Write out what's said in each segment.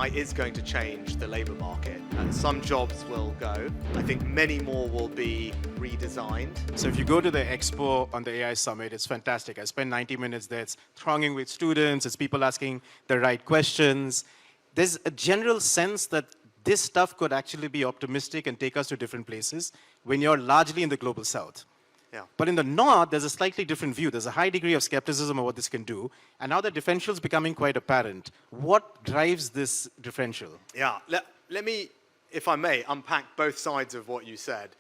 AI is going to change the labour market. Some jobs will go. I think many more will be redesigned. So if you go to the expo on the AI summit, it's fantastic. I spent 90 minutes there. It's thronging with students. It's people asking the right questions. There's a general sense that this stuff could actually be optimistic and take us to different places when you're largely in the global south. Yeah. But in the north, there's a slightly different view. There's a high degree of skepticism of what this can do. And now the differential is becoming quite apparent. What drives this differential? Yeah, let me, if I may, unpack both sides of what you said.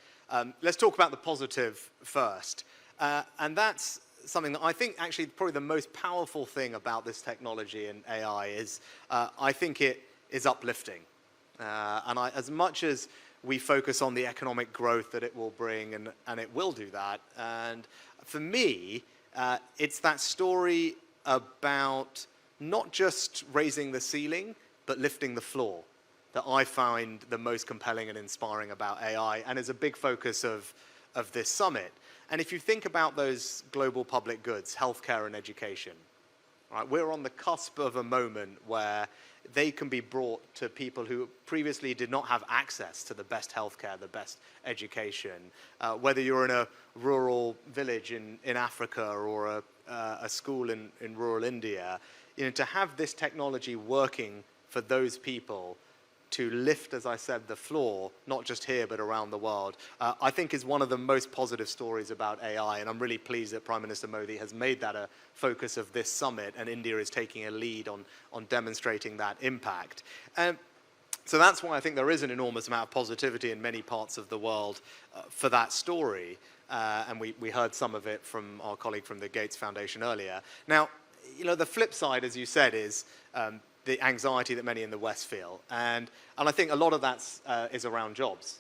Let's talk about the positive first. And that's something that I think actually probably the most powerful thing about this technology and AI is I think it is uplifting. As much as we focus on the economic growth that it will bring, and it will do that. And for me, it's that story about not just raising the ceiling, but lifting the floor that I find the most compelling and inspiring about AI, and is a big focus of this summit. And if you think about those global public goods, healthcare and education, right, we're on the cusp of a moment where they can be brought to people who previously did not have access to the best healthcare, the best education. Whether you're in a rural village in Africa or a school in rural India, to have this technology working for those people to lift, as I said, the floor, not just here, but around the world, I think is one of the most positive stories about AI. And I'm really pleased that Prime Minister Modi has made that a focus of this summit, and India is taking a lead on demonstrating that impact. So that's why I think there is an enormous amount of positivity in many parts of the world for that story. And we heard some of it from our colleague from the Gates Foundation earlier. Now, the flip side, as you said, is the anxiety that many in the West feel. And I think a lot of that is around jobs.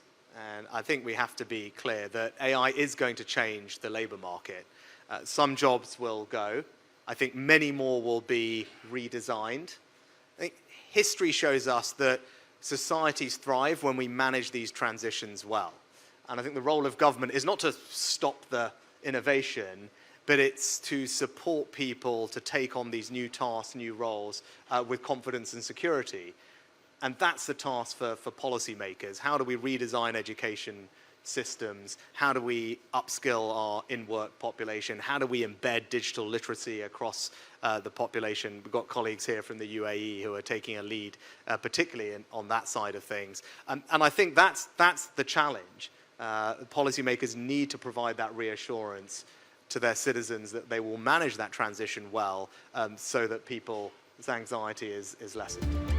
And I think we have to be clear that AI is going to change the labour market. Some jobs will go. I think many more will be redesigned. I think history shows us that societies thrive when we manage these transitions well. And I think the role of government is not to stop the innovation, but it's to support people to take on these new tasks, new roles with confidence and security. And that's the task for policymakers. How do we redesign education systems? How do we upskill our in-work population? How do we embed digital literacy across the population? We've got colleagues here from the UAE who are taking a lead, particularly on that side of things. And I think that's the challenge. Policymakers need to provide that reassurance to their citizens that they will manage that transition well, so that people's anxiety is lessened.